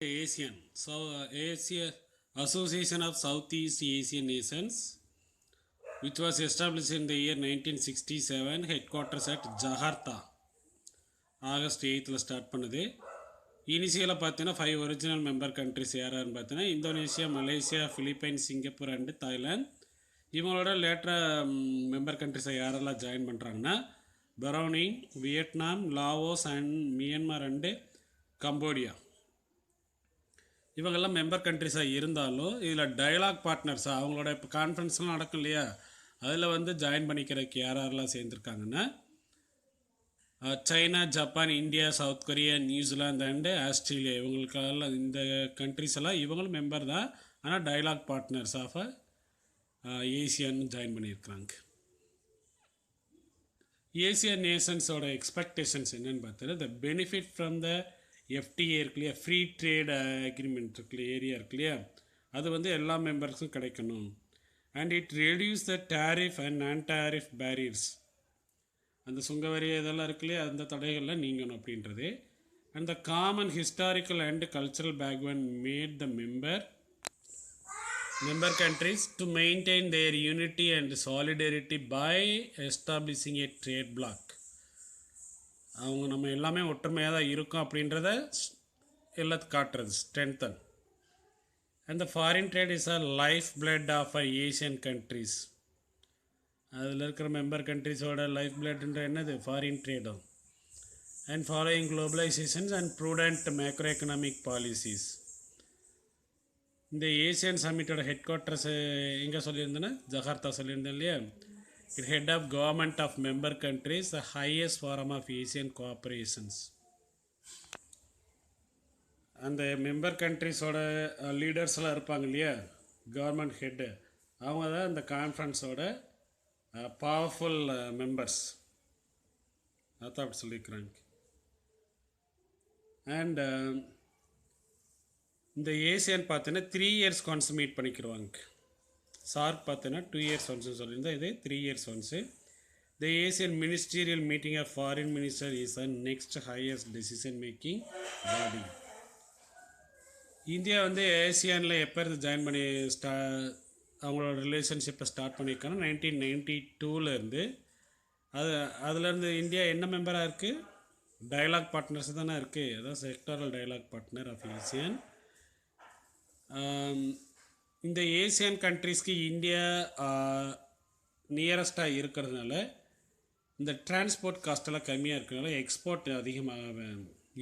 ASEAN, Asia Association of Southeast Asian Nations, which was established in the year 1967, headquarters at Jakarta. August 8th start பண்ணுது. இனிஷியலாக பார்த்தீங்கன்னா 5 original member countries யாராருன்னு பார்த்தீங்கன்னா Indonesia, Malaysia, Philippines, Singapore and Thailand. இவங்களோட லேட்டராக member கண்ட்ரிஸை யாரெல்லாம் join பண்ணுறாங்கன்னா Barauni, Vietnam, Laos and Myanmar and Cambodia. இவங்கெல்லாம் member கண்ட்ரிஸாக இருந்தாலும் இதில் டயலாக் பார்ட்னர்ஸாக அவங்களோட இப்போ கான்ஃபரன்ஸ்லாம் நடக்கும் இல்லையா, அதில் வந்து ஜாயின் பண்ணிக்கிறதுக்கு யாரெல்லாம் சேர்ந்துருக்காங்கன்னா China, Japan, India, south Korea, New Zealand and Australia. இவங்களுக்கெல்லாம் இந்த கண்ட்ரிஸ் எல்லாம் இவங்களும் மெம்பர் தான், ஆனால் டயலாக் பார்ட்னர்ஸ் ஆஃப் ஏசியான்னு ஜாயின் பண்ணியிருக்கிறாங்க. ஏசியன் நேஷன்ஸோட எக்ஸ்பெக்டேஷன்ஸ் என்னென்னு பார்த்தீங்கன்னா, the benefit from the FTA இருக்கு இல்லையா, ஃப்ரீ ட்ரேட் அக்ரிமெண்ட் இருக்கு இல்லையா, ஏரியா இருக்கு இல்லையா, அது வந்து எல்லா மெம்பர்ஸும் கிடைக்கணும். And it reduce the tariff and நான் டேரிஃப் பேரியர்ஸ், அந்த சுங்கவரி இதெல்லாம் இருக்கு இல்லையா, அந்த தடைகள்லாம் நீங்கணும் அப்படின்றது. And the common historical and cultural background made the member countries to maintain their unity and solidarity by establishing a trade bloc. அவங்க நம்ம எல்லாமே ஒற்றுமையாக தான் இருக்கோம் அப்படின்றத எல்லாத்துக்கும் காட்டுறது, strengthen. And the foreign trade is a life blood of a ASEAN countries. அதில் இருக்கிற மெம்பர் கண்ட்ரிஸோட லைஃப் பிளட்ன்ற என்னது, ஃபாரின் ட்ரேடும். And following globalisations and prudent macro economic policies. இந்த ஏசியன் சம்மிட்டோட ஹெட் குவார்ட்டர்ஸ் எங்கே சொல்லியிருந்தேன்னா ஜகார்த்தா சொல்லியிருந்தேன் இல்லையா. It head of government of member countries, the highest forum of ASEAN cooperations. அந்த மெம்பர் கண்ட்ரிஸோட லீடர்ஸ்லாம் இருப்பாங்க இல்லையா, கவர்மெண்ட் ஹெட்டு, அவங்க தான் இந்த கான்ஃபரன்ஸோட பவர்ஃபுல் மெம்பர்ஸ். அதான் அப்படி சொல்லியிருக்கிறாங்க. அண்ட் இந்த ஏசியன் பார்த்தீங்கன்னா 3 years ஒன்ஸ் மீட் பண்ணிக்கிடுவாங்க. சார்க் பார்த்தீங்கன்னா 2 years ஒன்ஸ் சொல்லியிருந்தா, இது 3 years once. The ASEAN ministerial meeting of foreign minister is a next highest decision making body. India வந்து ஏசியானில் எப்போ இருந்து ஜாயின் பண்ணி அவங்களோட ரிலேஷன்ஷிப்பை ஸ்டார்ட் பண்ணியிருக்காங்க 1992 இருந்து. அதுலேருந்து இந்தியா என்ன மெம்பராக இருக்குது, டயலாக் பார்ட்னர்ஸ் தானே இருக்குது. அதான் sectoral dialogue partner of ASEAN. இந்த ஏசியன் கண்ட்ரிஸ்க்கு இந்தியா நியரஸ்ட்டாக இருக்கிறதுனால இந்த டிரான்ஸ்போர்ட் காஸ்ட்டெல்லாம் கம்மியாக இருக்கிறதுனால எக்ஸ்போர்ட் அதிகமாக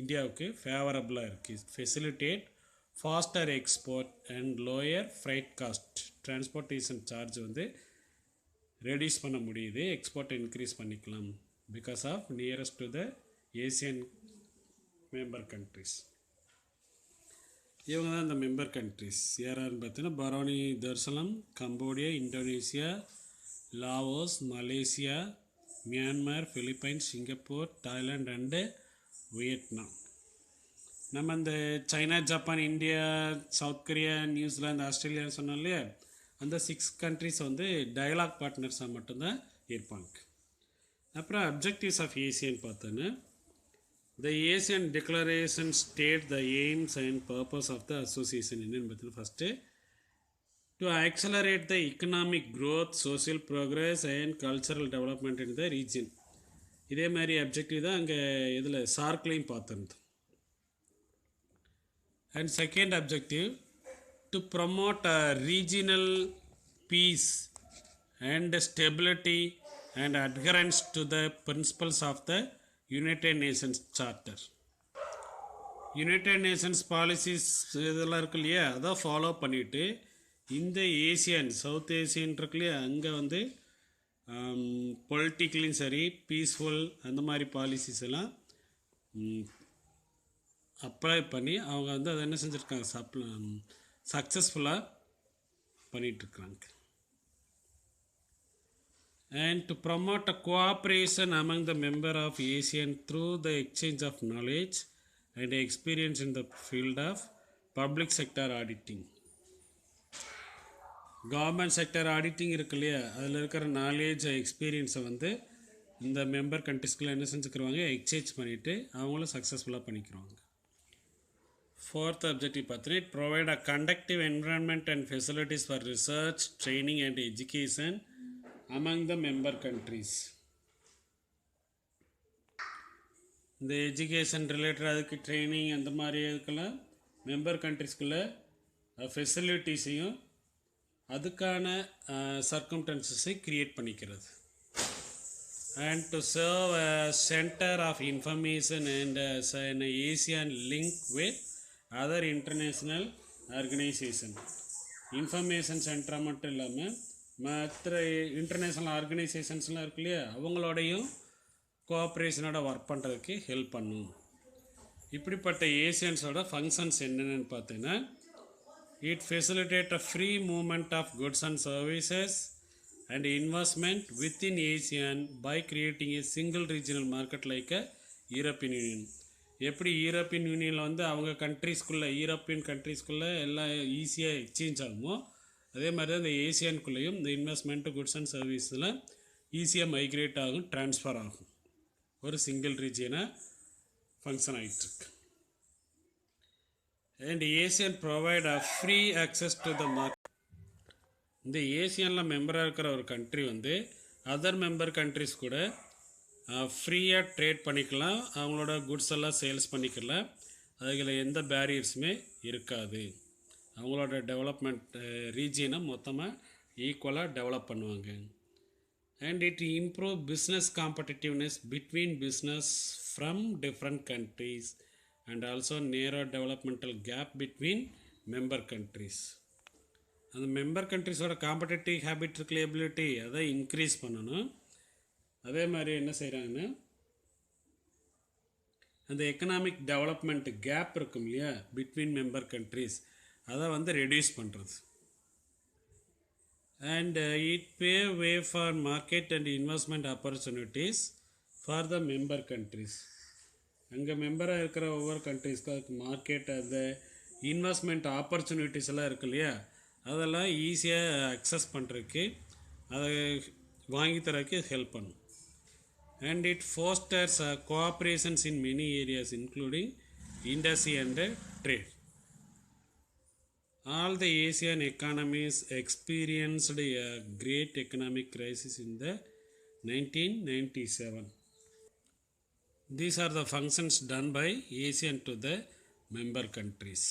இந்தியாவுக்கு ஃபேவரபுளாக இருக்குது. Facilitate faster export and lower freight cost. Transportation charge வந்து ரெடியூஸ் பண்ண முடியுது, எக்ஸ்போர்ட்டை இன்க்ரீஸ் பண்ணிக்கலாம் because of nearest to the ASEAN member countries. இவங்க தான் இந்த மெம்பர் கண்ட்ரிஸ். யாராருன்னு பார்த்தீங்கன்னா Brunei Darussalam, Cambodia, Indonesia, Laos, Malaysia, Myanmar, Philippines, Singapore, Thailand and Vietnam. நம்ம இந்த China, Japan, India, south Korea, நியூசிலாந்து, ஆஸ்திரேலியான்னு சொன்னோம் இல்லையா, அந்த 6 கண்ட்ரிஸ் வந்து டயலாக் பார்ட்னர்ஸாக மட்டும்தான் இருப்பாங்க. அப்புறம் அப்ஜெக்டிவ்ஸ் ஆஃப் ஏசியன் பார்த்தோன்னா, the Asian Declaration state the aims and purpose of the association. என்னன்னு பார்த்தீங்கன்னா first to accelerate the economic growth, social progress and cultural development in the region. இதே மாதிரி அப்ஜெக்டிவ் தான் அங்கே இதில் சார்க்லையும் பார்த்துருந்தோம். And second objective to promote a regional peace and stability and adherence to the principles of the United Nations charter. United Nations policies இதெல்லாம் இருக்கு இல்லையா, அதான் ஃபாலோ பண்ணிவிட்டு இந்த ஏசியன் சவுத் ஏசியன் இருக்கு இல்லையா, அங்கே வந்து பொலிட்டிக்கலையும் சரி பீஸ்ஃபுல் அந்த மாதிரி பாலிசிஸ் எல்லாம் அப்ளை பண்ணி அவங்க வந்து அதை என்ன செஞ்சுருக்காங்க, சக்ஸஸ்ஃபுல்லாக பண்ணிகிட்ருக்குறாங்க. And to promote a cooperation among the member of ASEAN through the exchange of knowledge and experience in the field of public sector auditing. Government sector auditing இருக்கு இல்லையா, அதில் இருக்கிற நாலேஜ் எக்ஸ்பீரியன்ஸை வந்து இந்த மெம்பர் கண்ட்ரிஸ்குள்ளே என்ன செஞ்சுக்கிடுவாங்க, எக்ஸ்சேஞ்ச் பண்ணிவிட்டு அவங்களும் சக்ஸஸ்ஃபுல்லாக பண்ணிக்கிறாங்க. Fourth objective பார்த்தீங்கன்னா it provide a conducive environment and facilities for research, training and education among the member countries. இந்த எஜுகேஷன் ரிலேட்டட் அதுக்கு ட்ரைனிங் அந்த மாதிரி இதுக்கெல்லாம் மெம்பர் கண்ட்ரிஸ்குள்ளே ஃபெசிலிட்டிஸையும் அதுக்கான சர்க்கம்டன்சஸை க்ரியேட் பண்ணிக்கிறது. And to serve as center of information and as an ASEAN link with other international organization. Information சென்டராக மட்டும் இல்லாமல் மற்ற இன்டர்நேஷ்னல் ஆர்கனைசேஷன்ஸ்லாம் இருக்கு இல்லையா, அவங்களோடையும் கோஆப்ரேஷனோட ஒர்க் பண்ணுறதுக்கு ஹெல்ப் பண்ணும். இப்படிப்பட்ட ஏசியன்ஸோட ஃபங்க்ஷன்ஸ் என்னென்னு பார்த்தீங்கன்னா, it facilitate a free movement of goods and services and investment within ASEAN by creating a single regional market like a European Union. எப்படி யூரோப்பியன் யூனியனில் வந்து அவங்க கண்ட்ரீஸ்குள்ளே யூரோப்பியன் கண்ட்ரீஸ்குள்ளே எல்லாம் ஈஸியாக எக்ஸ்சேஞ்ச் ஆகுமோ, அதே மாதிரி தான் இந்த ஏசியனுக்குள்ளேயும் இந்த இன்வெஸ்ட்மெண்ட்டு குட்ஸ் அண்ட் சர்வீஸில் ஈஸியாக மைக்ரேட் ஆகும், ட்ரான்ஸ்ஃபர் ஆகும். ஒரு சிங்கிள் ரீஜியனாக ஃபங்க்ஷன் ஆகிட்டுருக்கு. And Asian provide a free access to the market. இந்த ஏசியனில் மெம்பராக இருக்கிற ஒரு கண்ட்ரி வந்து அதர் மெம்பர் கண்ட்ரிஸ் கூட ஃப்ரீயாக ட்ரேட் பண்ணிக்கலாம், அவங்களோட குட்ஸ் எல்லாம் சேல்ஸ் பண்ணிக்கலாம். அதில் எந்த பேரியர்ஸுமே இருக்காது. அவங்களோட டெவலப்மெண்ட் ரீஜியனை மொத்தமாக ஈக்குவலாக டெவலப் பண்ணுவாங்க. And it improve business competitiveness between business from different countries and also narrow developmental gap between member countries. அந்த மெம்பர் கண்ட்ரிஸோட காம்படிட்டிவ் ஹேபிட் இருக்கிற எபிலிட்டி அதை இன்க்ரீஸ் பண்ணணும். அதே மாதிரி என்ன செய்கிறாங்கன்னா, அந்த எக்கனாமிக் டெவலப்மெண்ட் கேப் இருக்கும் இல்லையா பிட்வீன் மெம்பர் கண்ட்ரிஸ், அதை வந்து ரெடியூஸ் பண்ணுறது. And it pave way for market and investment opportunities for the member countries. அங்கே மெம்பராக இருக்கிற ஒவ்வொரு கண்ட்ரிஸ்க்கும் அதுக்கு மார்க்கெட், அந்த இன்வெஸ்ட்மெண்ட் ஆப்பர்ச்சுனிட்டிஸ் எல்லாம் இருக்கு இல்லையா, அதெல்லாம் ஈஸியாக அக்சஸ் பண்ணுறதுக்கு, அதை வாங்கி தரக்கு ஹெல்ப் பண்ணும். And it fosters cooperations in many areas including industry and trade. All the Asian economies experienced a great economic crisis in the 1997. These are the functions done by ASEAN to the member countries.